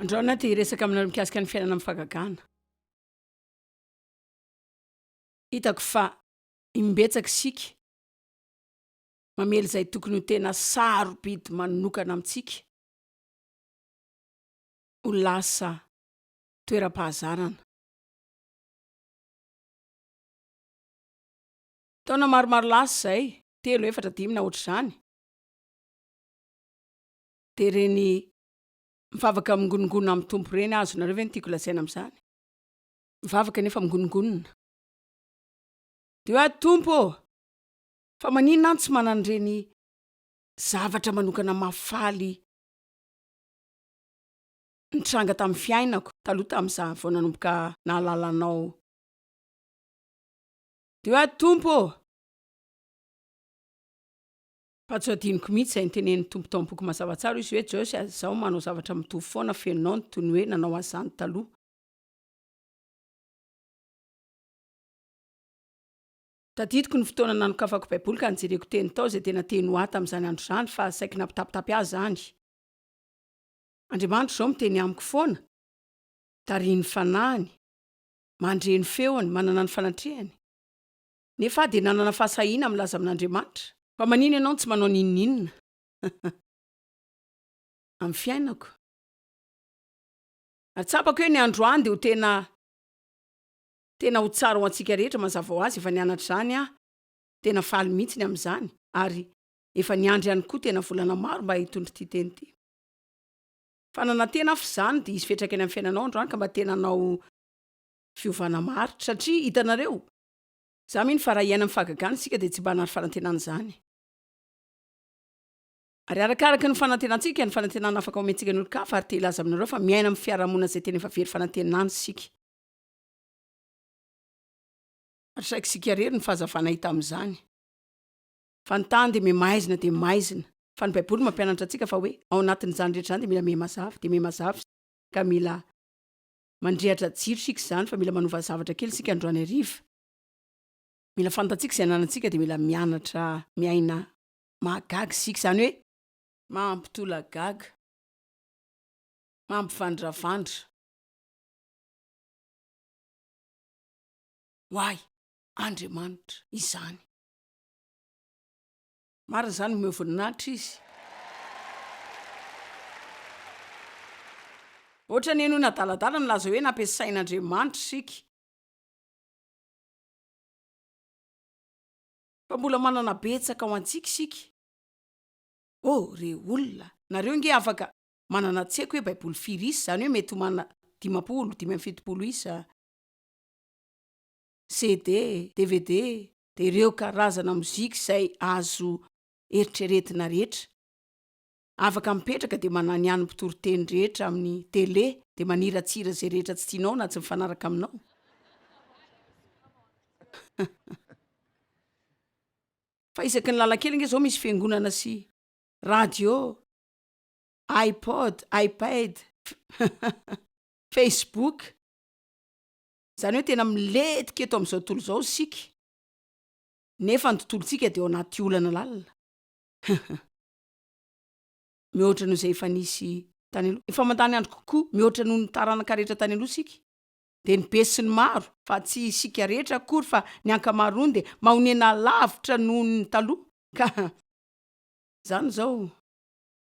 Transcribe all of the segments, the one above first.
Androana ty resaka aminareo mikasika ny fiainana amin'ny fahagagana. Hitako fa imbetsaka sika mamely zay tokony ho tena sarobidy manokana amintsika ho lasa toeram-pahazarana. Taona maromaro lasa zay, 3, 4, 5 na ohatr'izany. De reny mivavaka mingonongona amin'ny tompo reny azonareo ve ny tiako lazaina amin'izany? Mivavaka nefa mingonongonona. De hoe tompo fa maninona any tsy manan'ireny zavatra manokana mafaly nitranga tamin'ny fiainako taloha tamin'izaho vao nanomboka nahalalanao. De hoe tompo fa tsy adiniko mihitsy zay nitenen'ny tompo tao am-boky mazava tsara izy hoe Joyce zaho manao zavatra mitovy foana fenonao ny toy ny hoe nanao an'izany taloha. Tadidiko ny fotoana nanokafako baiboly ka nijereko teny tao zay tena teny ho ato amin'izany andro zany fa saika nampitapitapy azy zany. Andriamanitra zao miteny amiko foana, tariny fanahiny, mandreny feony, manana ny fanatrehany. Nefa de nanana fahasahiana milaza amin'Andriamanitra. Fa manino ianao tsy manao ninninna? Amin'ny fiainako. Atsapako hoe ny androany de ho tena ho tsara ho antsika rehetra mazava ho azy efa nianatra zany tena faly mihitsy amin'izany ary efa niandry ihany koa tena volana maro mba hitondra ity teny ity. Fa nanantena afa zany de izy fetraka any amin'ny fiainanao androany ka mba tena nao fiovana maritra satria hitanareo za mihiny fa raha hiaina amin'ny fahagagana sika de tsy mba hanary fanantenana zany. Ary arakaraka ny fanantenantsika ny fanantenana afaka omentsika ny olo-kafa ary te hilaza aminareo fa miaina amin'ny fiarahamonina zay tena efa very fanantenana sika. Ary saika sika rery ny fahazavana hita amin'izany. Fa ny tany de maizina de maizina. Fa ny baiboly mampianatra antsika fa hoe ao anatin'izany rehetra zany de mila miha-mazava de miha-mazava ka mila mandrehatra jiro sika zany fa mila manova zavatra kely sika androany hariva. Mila fantatsika zay ananantsika de mila mianatra miaina mahagaga sika zany hoe mampitola gaga, mampivandravandra. Hoay, Andriamanitra izany. Marina zany omeo voninahitra izy. Ohatra ny eno na daladala milaza hoe nampiasain'Andriamanitra sika. Fa mbola manana betsaka ao antsika sika. Re olona, nareo nge afaka manana tseko hoe baiboly firy isa zany hoe mety ho manana 50, 57 isa. CD, DVD, de ireo karazana mozika zay azo eritreretina rehetra. Afaka mipetraka de manany ihany mpitoroteny rehetra amin'ny télé de maniratsira zay rehetra tsy tianao na tsy mifanaraka aminao. Fa isaky ny lalankely nge zao misy fiangonana sy radio, iPod, iPad, Facebook. Zany hoe tena miletika eto amin'izao tontolo zao sika. Nefa ny tontolontsika de ao anaty olana lalina. Mihoatra noho zay efa nisy tany aloha. Efa mandany andro kokoa mihoatra noho ny taranaka rehetra tany aloha sika. De ny be sy ny maro fa tsy sika rehetra akory fa ny ankamaroany de mahonena lavitra noho ny taloha. Ka zany zao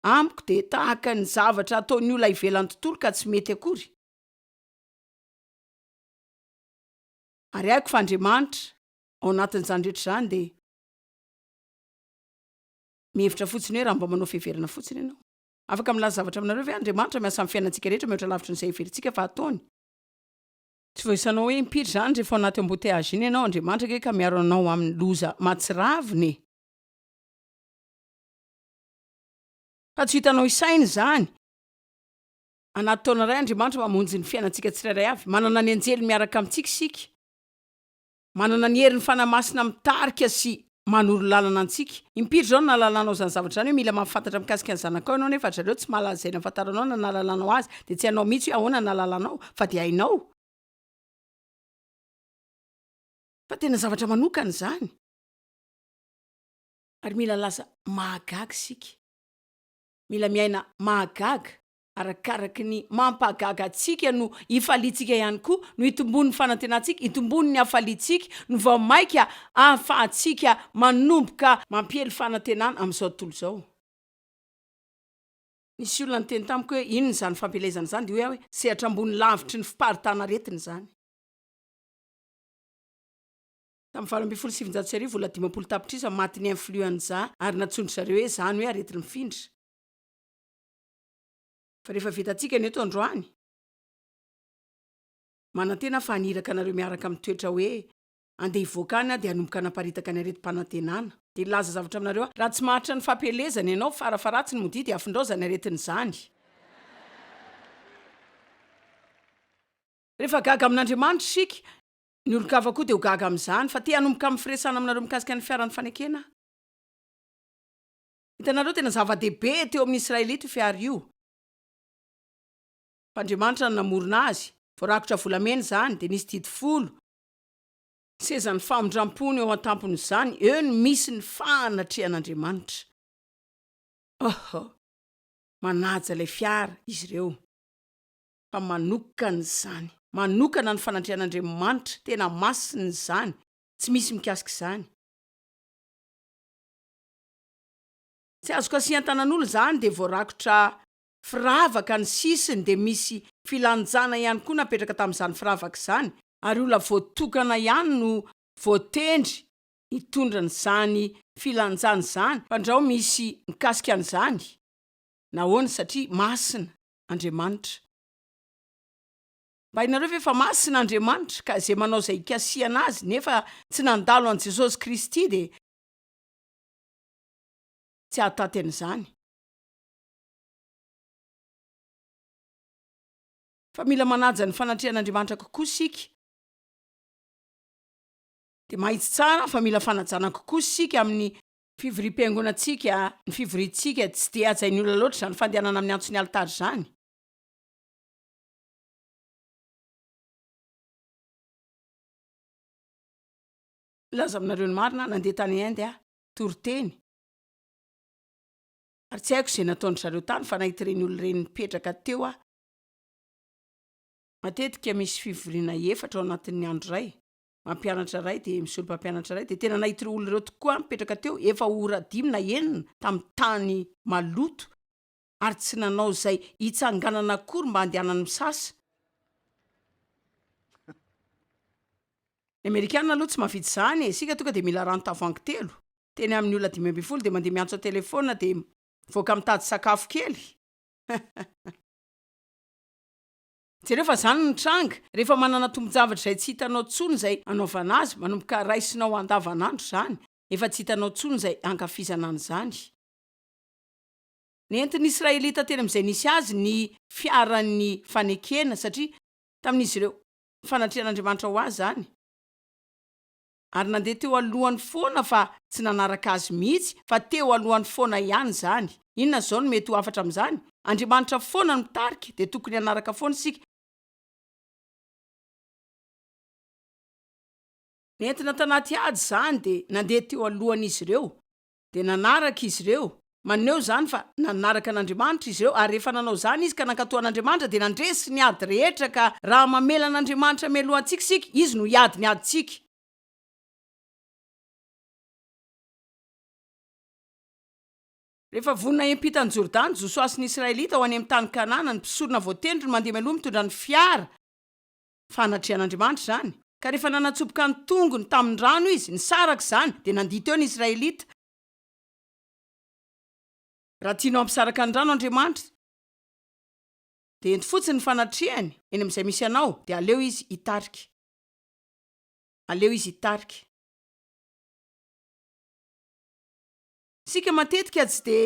amiko de tahaka ny zavatra ataon'ny olona ivelan'ny tontolo ka tsy mety akory. Ary haiko fa Andriamanitra ao anatin'izany rehetra zany de mihevitra fotsiny hoe raha mba manao fiheverana fotsiny ianao. Afaka milaza zavatra aminareo hoe Andriamanitra miasa amin'ny fiainantsika rehetra mihoatra lavitra n'izay heverintsika fa ataony. Tsy voisanao hoe impiry zany rehefa ao anaty embouteillage iny ianao Andriamanitra ke ka miaro anao amin'ny loza matsiraviny. Fa tsy hitanao isainy zany. Anaty taona iray Andriamanitra mamonjy ny fiainantsika tsirairay avy. Manana ny anjely miaraka amintsika sika. Manana ny herin'ny fanamasina mitarika sy manoro lalana antsika. Impiry zao nahalalanao zany zavatra zany hoe mila mahafantatra mikasika ny zanakao ianao nefa zareo tsy mahalaza zay nahafantaranao na nahalalanao azy de tsy hainao mihitsy hoe ahoana nahalalanao fa de hainao. Fa tena zavatra manokana zany. Ary mila laza mahagaga sika. Mila miaina mahagaga arakaraky ny mampagaga atsika no ifalitsika ihany koa no itombon'ny fanantenantsika, itombon'ny afalitsika no vao maika ahafahantsika manomboka mampiely fanantenana amin'izao tontolo zao. Nisy olona nyteny tamiko hoe inona zany fampelezana zany de hoe sehatra ambony lavitry ny fiparitana aretiny zany. Tamin'ny 2017 vola 10 tapitrisa maty ny influenza ary natsondry zareo hoe zany hoe arety mifindra. Fa rehefa vitantsika ny eto androany manantena fa aniraka anareo miaraka amin'ny toetra hoe andeha hivoakana de hanomboka anaparitaka ny aretim-panantenana. De laza zavatra aminareo raha tsy mahatra ny fampelezana ianao farafaratsy ny modidy afindraozany aretiny zany. Rehefa gaga amin'Andriamanitra sika ny olon-kafa koa de ho gaga amin'izany fa te hanomboka amin'ny firesana aminareo mikasika ny fiaran'ny fanekena. Hitanareo tena zava-dehibe teo amin'ny Israelita io fiara io. Andriamanitra no namorona azy, voarakotra volamena zany de nisy didy 10. Sezany famondram-pony eo an-tampony zany, eo no misy ny fanatrehan'Andriamanitra. Manaja ilay fiara izy ireo. Fa manokana zany. Manokana ny fanatrehan'Andriamanitra, tena masina zany, tsy misy mikasika izany. Tsy azoko asian-tanan'olo zany de voarakotra firavaka ny sisiny de misy filanjana ihany koa napetraka tamin'izany firavaka izany, ary olona voatokana ihany no voatendry hitondra n'izany filanjana izany, fandrao misy mikasika an'izany. Nahoana satria masina Andriamanitra. Mba hainareo ve fa masina Andriamanitra ka zay manao zay ikasiana azy nefa tsy nandalo an' Jesosy Kristy de tsy ahataty an'izany. Fa mila manaja ny fanatrehan'Andriamanitra kokoa sika. De mahitsy tsara fa mila fanajana kokoa sika amin'ny fivorim-piangonantsika, ny fivorintsika tsy de ajain'ny olona loatra zany fandehanana amin'ny antson'ny alitary zany. Laza aminareo ny marina nandeha tany Inde toriteny. Ary tsy haiko zay nataony zareo tany fa nahita ireny olona ireny mipetraka teo a. Matetika misy fivoriana 4 ao anatin'ny andro ray. Mampianatra ray de misy olo-mpampianatra ray de tena nahita ireo olona ireo tokoa mipetraka teo efa ora 5 na 9 tamin'ny tany maloto ary tsy nanao zay hitsanganana akory mba handehanany misasa. Ny Amerikana aloha tsy mahavita zany e, sika tonga de mila rano tavoahangy 3. Teny amin'ny olona 5 de mandeha miantso telefona de voaka mitady sakafo kely. Jereo fa zany ny tranga, rehefa manana tombon-javatra zay tsy hitanao tsony zay anaovana azy, manomboka raisinao andavanandro zany, efa tsy hitanao tsony zay ankafizana an'izany. Nentin'ny Israelita teny amin'izay nisy azy ny fiaran'ny fanekena satria tamin'izy ireo fanatrehan'Andriamanitra ho azy zany. Ary nandeha teo alohan'ny foana fa tsy nanaraka azy mihitsy, fa teo alohan'ny foana ihany zany. Inona zao no mety ho afatra amin'izany? Andriamanitra foana no mitarika de tokony hanaraka foana sika. Nentina tanaty ady zany de nandeha teo alohan'izy ireo de nanaraka izy ireo. Maneho zany fa nanaraka an'Andriamanitra izy ireo ary rehefa nanao zany izy ka nankatoan'Andriamanitra de nandresy ny ady rehetra ka raha mamelan'Andriamanitra mialohantsika sika, izy no hiady ny aditsika. Rehefa vonina impitany Jordany, Josua sy ny Israelita ho any amin'ny tany Kanana, ny mpisorona voatendry no mandeha mialoha mitondra ny fiara fanatrehan'Andriamanitra zany. Ka rehefa nanatsoboka ny tongony tamin'ny rano izy, nisaraka zany de nandihy teo ny Israelita. Raha tianao ampisaraka ny rano Andriamanitra de ento fotsiny ny fanatrehany eny amin'izay misy anao de aleo izy hitarika. Aleo izy hitarika. Sika matetika tsy de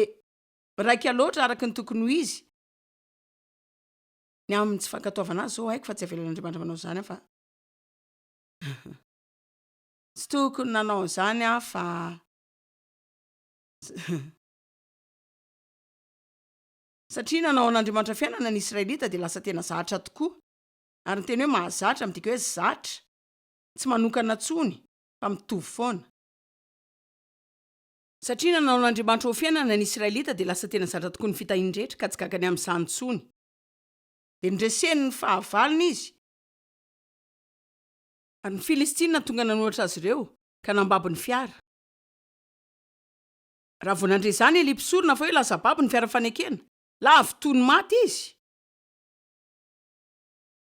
raika loatra araka ny tokony ho izy. Ny amin'ny tsy fankatoavana azy zao haiko fa tsy avelan'Andriamanitra manao zany fa tsy tokony nanao zany fa satria nanao an'Andriamanitra fiainana ny Israelita de lasa tena zatra tokoa. Ary ny teny hoe mahazatra midika hoe zatra, tsy manokana tsony fa mitovy foana. Satria nanao an'Andriamanitra ho fiainana ny Israelita de lasa tena zatra tokoa ny fitahiny rehetra ka tsy gagany amin'izany tsony. dia nydreseny ny fahavaliny izy ary ny filistina tonga nanohatra azy ireo ka nambabo ny fiara. Raha vao nandre zany elipisorona fa hoe lasa babo ny fiara fanekena, lavo toy ny maty izy.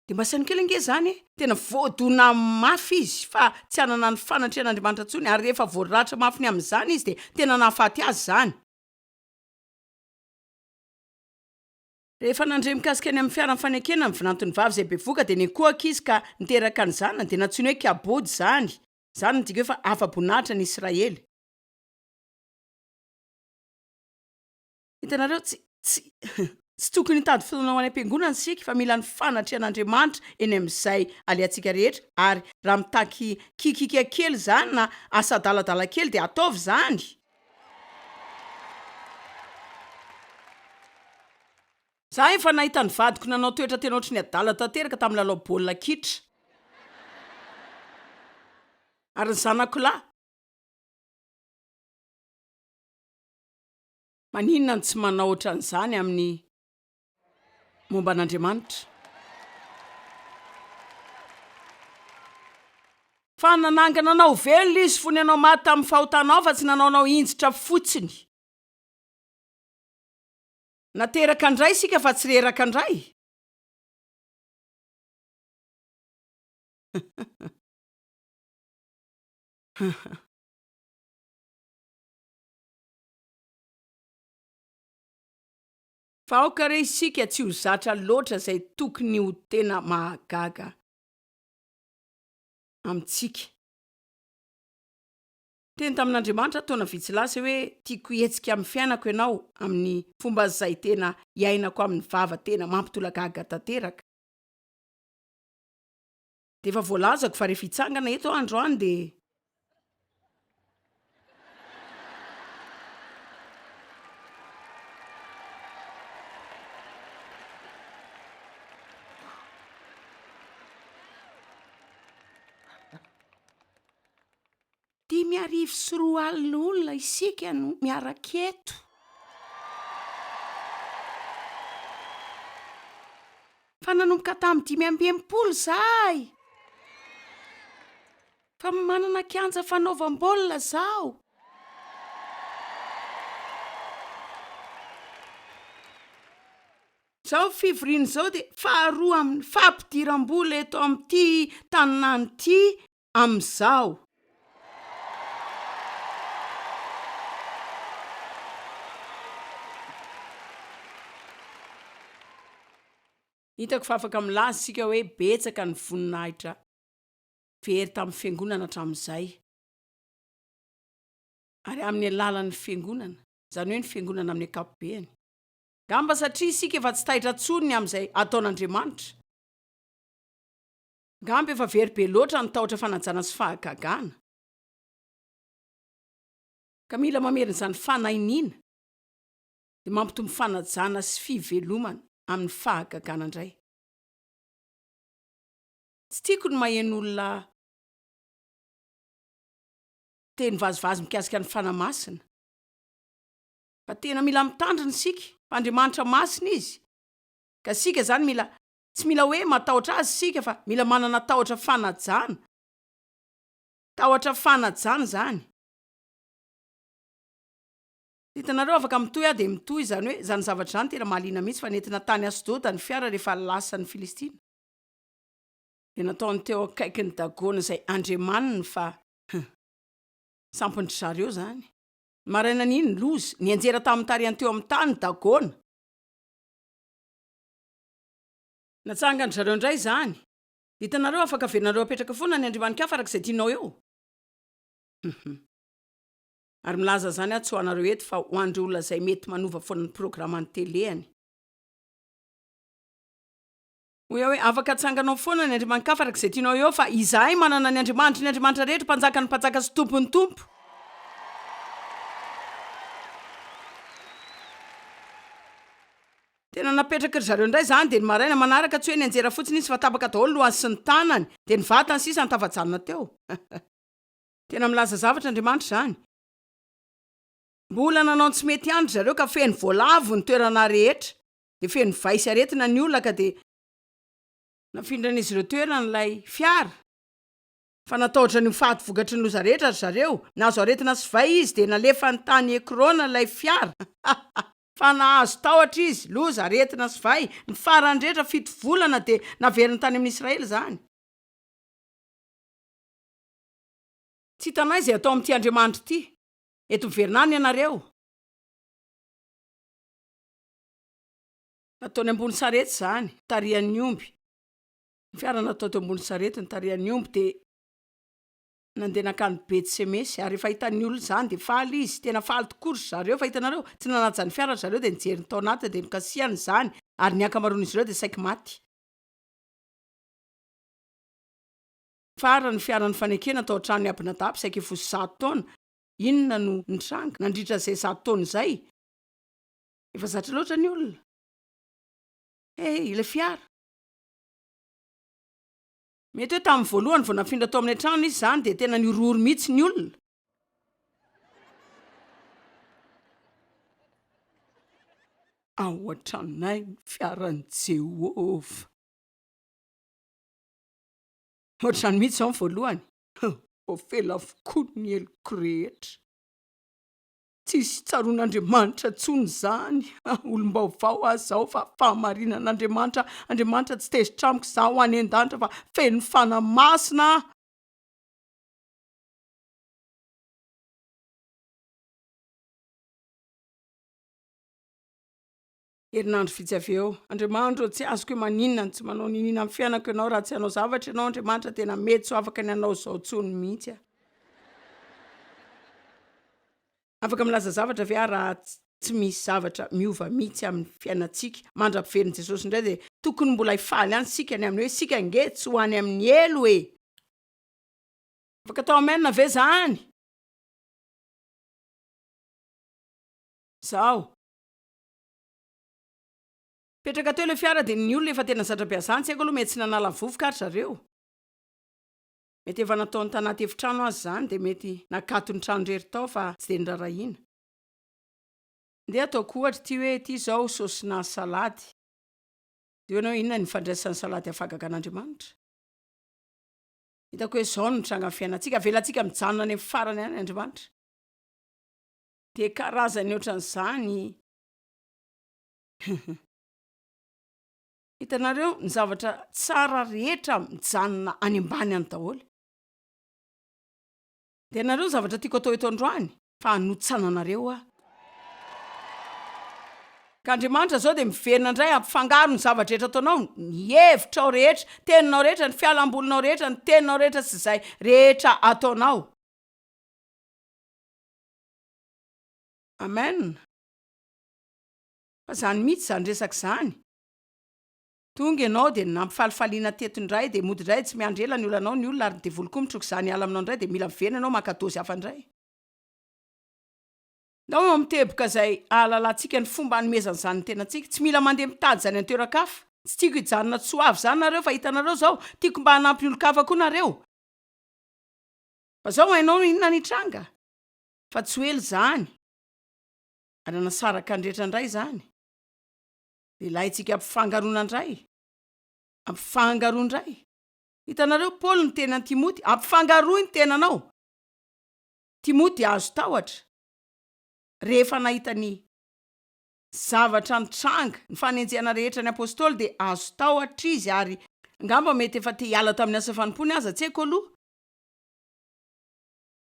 Dia mba sanikely zany tena voadona mafy izy fa tsy anana ny fanatrehan'Andriamanitra ntsony, ary rehefa voaratra mafy ny amin'izany izy dia tena nahafaty azy zany. Rehefa nandre mikasika any amin'ny fiara fanekena mivinantony vavy izay bevoka dia nikohaka izy ka niteraka ny zanany dia natsoiny hoe kabody zany. Zany nodika hoe fa afa-boninahitra ny Israely. Hitanareo tsy tokony hitady fotoana ho any am-piangonana isika fa mila ny fanatrehan'Andriamanitra eny amin'izay alehantsika rehetra, ary raha mitaky kikika kely zany na asa daladala kely dia ataovy zany. Za efa nahita ny vadiko nanao toetra tena ohatry ny adala tanteraka tamin'ny lalao baolina kitra. Ary ny zanako lahy maninona no tsy manao ohatran'izany amin'ny momba an'Andriamanitra. Fa nanangana nanao velona izy fony anao maty tamin'ny fahotanao fa tsy nanaonao injitra fotsiny. Nateraka ndray sika fa tsy reraka ndray. Fa aoka re isika tsy ho zatra loatra izay tokony ho tena mahagaga amintsika. Teny tamin'Andriamanitra taona vitsy lasa hoe tiako hetsika amin'ny fiainako ianao amin'ny fomba izay tena iainako amin'ny vava tena mampitolagaga tanteraka. Dia efa voalazako fa rehefa hitsangana eto androany dia dimy arivo sy 4 alin'olona isika no miaraka eto. Fa nanomboka tamin'ny 580 zahay. Fa manana kianja fanaovam-baolina zaho. Zao fivoriana zao dia faharoa amin'ny fampidiram-bola eto amin'ity tanàna ity amin'izao. Hitako fa afaka milaza isika hoe betsaka ny voninahitra very tamin'ny fiangonana hatramin'izay. Ary amin'ny alalan'ny fiangonana, izany hoe ny fiangonana amin'ny ankapobeny. Ngamba satria isika efa tsy tahitra tsony amin'izay ataon'Andriamanitra. Ngamba efa very be loatra ny tahotra fanajana sy fahagagana. Ka mila mamerina izany fanainiana dia mampitombo fanajana sy fivelomana amin'ny fahagagana indray. Tsy tiako ny maheno olona teny vazivazy mikasika ny fanamasina. Fa tena mila mitandrina isika, Andriamanitra masina izy. Ka sika zany tsy mila hoe matahotra azy sika fa mila manana tahotra fanajana. Tahotra fanajana zany. Hitanareo afaka mitohy dia mitohy zany hoe zany zavatra zany tena mahaliana mihitsy fa nentina tany Asdota ny fiara rehefa lasa ny Filistina. Dia nataony teo akaiky ny dagona izay andriamaniny fa sampony zareo zany. Maraina niny lozy, nianjera tamin'ny tarihany teo amin'ny tany dagona. Natsangany zareo indray zany. Hitanareo afaka verinareo apetraka foana ny andriamanika fa arak'izay tianao eo. Ary milaza zany tsy ho anareo eto fa ho andreo olona izay mety manova foana ny programan'ny teleany. Hoe afaka atsanganao foana ny andriamanika fa arak'izay tianao eo fa izahay manana ny Andriamanitra rehetra, mpanjaka ny mpanjaka sy tompony tompo. Tena napetraka zareo indray zany dia ny maraina manaraka tsy hoe nianjera fotsiny izy fa tapaka daholo lohany sy ny tanany dia ny vatany sisa ny tafajanona teo. Tena milaza zavatra Andriamanitra zany. Mbola nanao tsy mety andro zareo ka feno voalavo ny toerana rehetra. Dia feno vaisy aretina ny olona ka dia nafindran'izy ireo toerana n'ilay fiara fa nataotra ny faty vokatry ny loza rehetra ry zareo, nazo aretina sy vai izy de nalefa ny tany ekrona ilay fiara fa nahazo tahotra izy, loza aretina sy vai, ny farany rehetra 7 volana de naveriny tany amin'ny Israely zany. Tsy hitanay zay atao amin'ity Andriamanitra ity, eto miverinany ianareo. Nataony ambony sarety zany, tarihan'ny omby. Ny fiara natao teo ambony sarety ny tarihan'ny omby de nandeha nakany Betsemesy, ary efa hitan'ny olona zany de faly izy, tena faly tokory zareo, fa hitanareo tsy nanaja ny fiara zareo de nijery ny tao anaty de nikasiany zany, ary ny ankamaroan'izy ireo de saiky maty. Fara ny fiaran'ny fanekena tao trano Abinadab saiky fosy 100 taona, inona no nitranga nandritra zay 100 taona zay? Efa zatra loatra ny olona. Ilay fiara. Mety hoe tamin'ny voalohany vao nafindra tao amin'ny trano izy zany de tena niorory mihitsy ny olona. Ao an-tranonay ny fiaran'ny Jehova. Ohatrany mihitsy zao ny voalohany. Voafela avokoa ny eloko rehetra. Tsisy tsaron'Andriamanitra tsony zany. Olom-baovao azy zao fa fahamarinan'Andriamanitra. Andriamanitra tsy tezitra amiko zaho any an-danitra fa feno fanamasina. Herinandro vitsy avy eo, Andriamanitra tsy azoko hoe maninona tsy manao ninina amin'ny fiainako ianao raha tsy hanao zavatra ianao Andriamanitra tena mety so afaka ny anao zao tsony mihitsy. Afaka milaza zavatra ve raha tsy misy zavatra miova mihitsy amin'ny fiainantsika. Mandra-piveriny Jesosy indray de tokony mbola hifaly any sika ny amin'ny hoe sika nge tsy ho any amin'ny elo e. Afaka atao amen ve zany? Zao. Petraka teo le fiara de ny olona efa tena zatra-piazany, tsy haiko aloha mety tsy nanala vovoka ary zareo. Mety efa nataony tanaty efitrano azy zany de mety nakato ny trano rery tao fa tsy de nirarahina. Nde ataoko ohatra ty hoe ty zao sosina salady. De ianao inona ny fandraisan'ny salady afagagan'Andriamanitra? Hitako hoe zao no nitranga amin'ny fiainantsika, avelantsika mijanona any amin'ny farany any Andriamanitra. De karazany ohatran'izany. Hitanareo ny zavatra tsara rehetra mijanona any ambany any daholo. De ianareo zavatra tiako atao eto androany fa hanotsana anareo a. Ka Andriamanitra zao de miverina indray ampifangaro ny zavatra rehetra ataonao, ny hevitrao rehetra, teninao rehetra, ny fialambolinao rehetra, ny teninao rehetra sy zay rehetra ataonao. Amen. Fa zany mihitsy zany resaka zany. Tonga ianao de nampifalifaliana teto indray de mody indray tsy miandry ela ny olanao ny olona ary devoly koa mitroka zany ala aminao indray de mila miverina ianao makadozy hafa indray. Nao miteboka zay ahalalantsika ny fomba hanomezana zany ny tenantsika, tsy mila mandeha mitady zany an-toeran-kafa. Tsy tiako hijanona tsoavy zany nareo fa hitanareo zao, tiako mba hanampy olo-kafa koa nareo. Fa zao hainao inona nitranga? Fa tsy ho ely zany. Ary nasaraka andrehetra indray zany. De ilahintsika ampifangaroana indray. Ampifangaroa indray. Hitanareo Paul ny tenany Timoty, ampifangaroa ny tenanao. Timoty azo tahotra. Rehefa nahita ny zavatra nitranga, ny fanenjehana rehetra ny apôstôly de azo tahotra izy ary ngamba mety efa te hiala tamin'ny asa fanompony aza tsy haiko aloha.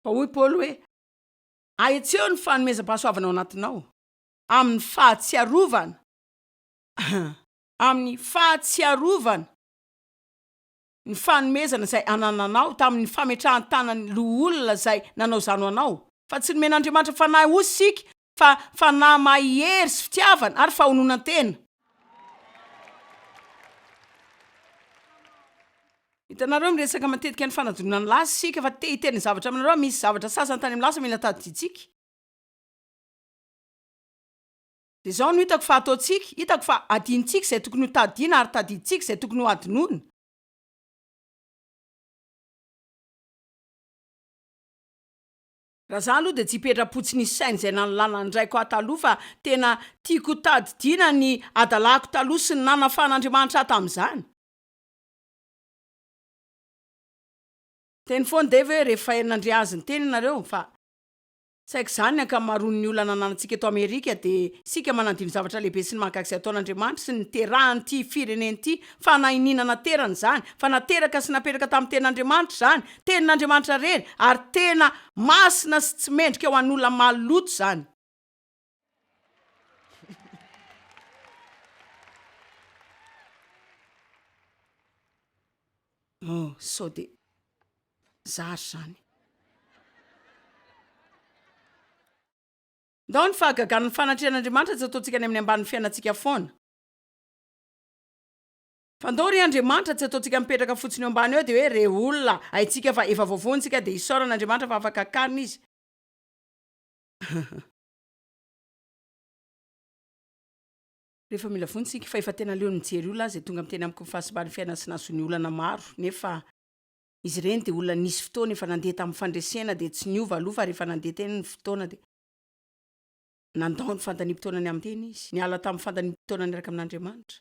Fa hoy Paul hoe aetseo ny fanomezam-pahasoavana ao anatinao amin'ny fahatsiarovana. Amin'ny fahatsiarovana ny fanomezana zay anananao tamin'ny fametrahan-tanany loholona zay nanao zano anao. Fa tsy nomen'Andriamanitra fanahy osika fa fanahy mahery sy fitiavana ary fahononan-tena. Hitanareo miresaka matetika ny fanadinona ny lasa sika fa te hiteny zavatra aminareo misy zavatra sasany tany amin'ny lasa mila tadiditsika. De zao no hitako fa ataotsika, hitako fa adintsika zay tokony ho tadina ary tadiditsika zay tokony ho adinona. Raha za aloha de tsy hipetra-potsy ny sainy zay nanolana ndraiko taloha fa tena tiako tadidina ny adalako taloha sy ny nanafan'Andriamanitra tamin'izany. teny foana de hoe rehefa enandre azy ny teny nareo fa saika zany ankamaroan'ny olana nanantsika eto Amerika de sika manandiny zavatra lehibe sy ny mahagaga izay ataon'Andriamanitra sy ny terahanyity firenen'ity fa nahininana terany zany fa nateraka sy napetraka tamin'ny ten'Andriamanitra zany tenin'Andriamanitra rery ary tena masina sy tsy mendrika ho an'olona maloto zany. So de zary zany ndao ny fahagagan'ny fanatrehan'Andriamanitra tsy ataontsika any amin'ny ambanin'ny fiainantsika foana fa ndao ry Andriamanitra tsy ataontsika mipetraka fotsiny eo ambany eo de hoe re olona haitsika fa efa voavontsika de isaoran'Andriamanitra fa afaka karina izy. Rehefa mila vontsika fa efa tena leo nijery olona azy tonga miteny amiko fahasimbany fiaina sy nazony olana maro nefa izy ireny de olona nisy fotoana efa nandeha tamin'ny fandresena de tsy niova aloha fa rehefa nandeha teny ny fotoana de nandao ny fandanimpotoanany amin'ny teny izy niala tamin'ny fandanimpotoanany araka amin'Andriamanitra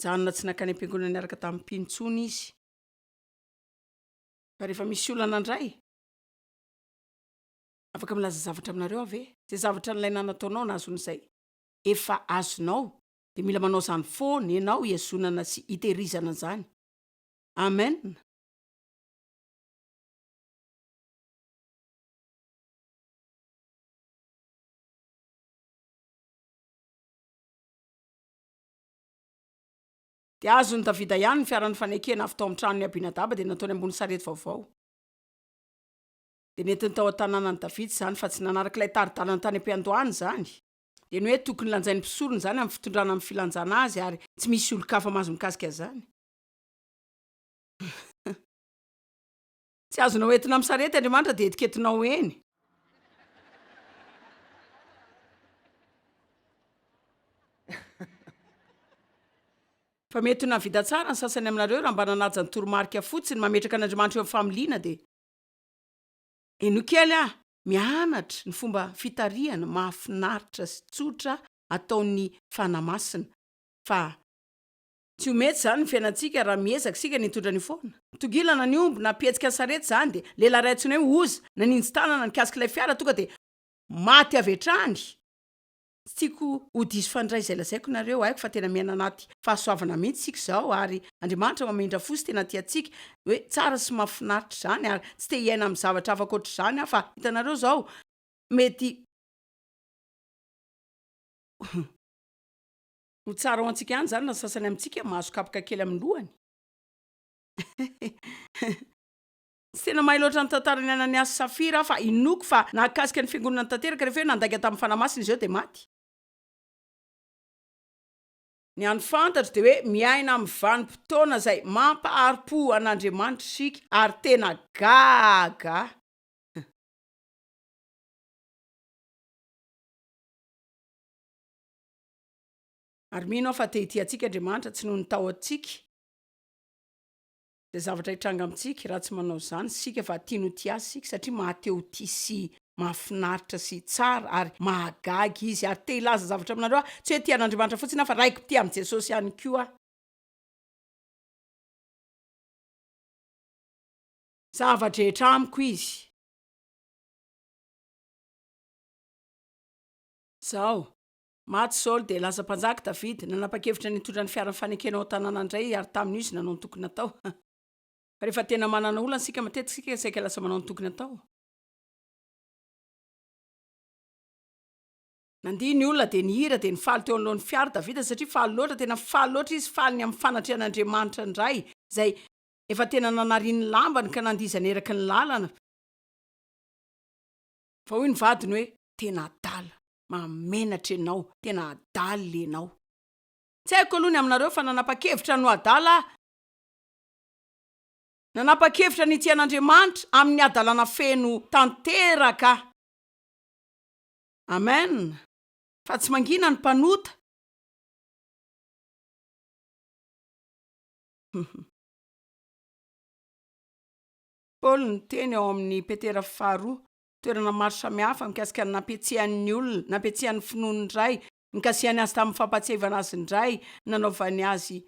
janona tsy nakany am-piangonana niaraka tamin'ny mpintsony izy fa rehefa misy olana ndray afaka milaza zavatra aminareo ave zay zavatra nilay nataonao na azon'izay efa azonao de mila manao zany foana ianao iazonana sy hitehirizana zany. Amen. De azony Davida ihany ny fiaran'ny fanekena avy tao amin'ny tranony Abinadaba de nataony ambony sarety vaovao de netiny tao an-tanànany Davida zany fa tsy nanaraka ilay taridalana tany am-piandohany zany de ny hoe tokony lanjain'ny mpisorony zany amin'ny fitondrana amin'ny filanjana azy ary tsy misy olo-kafa mahazo mikasika zany. Tsy azonao entina amin'ny sarety Andriamanitra de etiketinao eny. Fa mety ho navida tsara ny sasany aminareo raha mba nanaja ny toromarika fotsiny mametraka an'Andriamanitra eo amin'ny familiana de enokely mianatra ny fomba fitariana mahafinaritra sy tsotra ataon'ny fanamasina fa tsy ho mety zany ny fiainantsika raha miezaka sika ny hitondra ny foana togilana ny omby na pietsika ny sarety zany de lehilahy ray antsony hoe oza naninjy tanana nikasika ilay fiara tonga de maty avetrany tsy tiako ho diso fandray zay lazaiko nareo haiko fa tena miaina anaty fahasoavana mihitsy sika zao ary Andriamanitra mamindra fosy tena tiatsika hoe tsara sy mahafinaritra zany ary tsy te hiaina amin'ny zavatra afaka oatra zany fa hitanareo zao mety ho tsara ho antsika ihany zany na sasany amintsika mahazo kapaka kely amin'ny lohany. Tsy tena mahay loatra ny tantarany Ananiasy sy Safira fa inoko fa nahakasika ny fiangonana tanteraka rehefa hoe nandaiga tamin'ny fanamasina izy eo de maty. Ny any fantatra de hoe miaina amin'ny vanim-potoana zay mampaharim-po an'Andriamanitra sika ary tena gaga. Ary mino aho fa te hity atsika Andriamanitra tsy noho ny tao atsika zay zavatra hitranga amintsika raha tsy manao zany sika fa tiano ty azy sika satria mahateo ty sy mahafinaritra sy tsara ary mahagaga izy ary te hilaza zavatra aminareo tsy hoe tian'Andriamanitra fotsiny fa raiko ty amin'ny Jesosy ihany koa. Zavadrehetra amiko izy zao maty Saoly de lasa mpanjaka Davida nanapa-kevitra ny hitondra ny fiaran'ny fanekenao tanàna indray ary tamin'io izy nanao ny tokony atao. Fa rehefa tena manana olana sika matetika sika saika lasa manao ny tokony atao. Nandihy ny olona de nihira de nifaly teo anoloan'ny fiara Davida satria faly loatra tena faly loatra izy faly ny amin'ny fanatrehan'Andriamanitra indray zay efa tena nanariany lambany ka nandizany eraky ny lalana. Fa hoy ny vadiny hoe tena adala mamenatra ianao tena adala ianao. Tsy haiko aloha ny aminareo fa nanapa-kevitra no adala nanapa-kevitra ny tian'Andriamanitra amin'ny adalana feno tanteraka. Amen. Fa tsy mangina ny mpanota. Paul ny teny ao amin'ny Petera 2 toerana maro samihafa mikasika ny nampiatsihan'ny olona nampiatsihan'ny finoany indray nikasihany azy tamin'ny fampatsiahivana azy indray nanaovany azy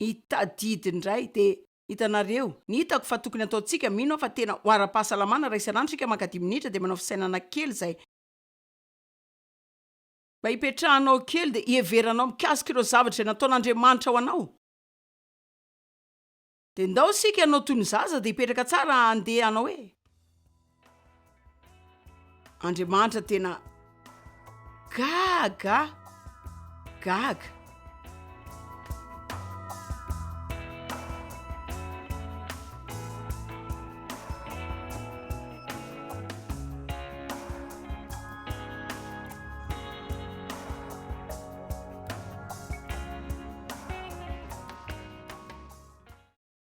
hitadidy indray de hitanareo ny hitako fa tokony ataontsika mino fa tena hoara-pahasalamana raha isan'andro maka 10 minitra dia manao fisainana kely zay mba hipetrahanao kely dia hieveranao mikasika ireo zavatra nataon'Andriamanitra ho anao dia ndao sika ianao toy ny zaza dia hipetraka tsara andeha anao hoe Andriamanitra tena gaga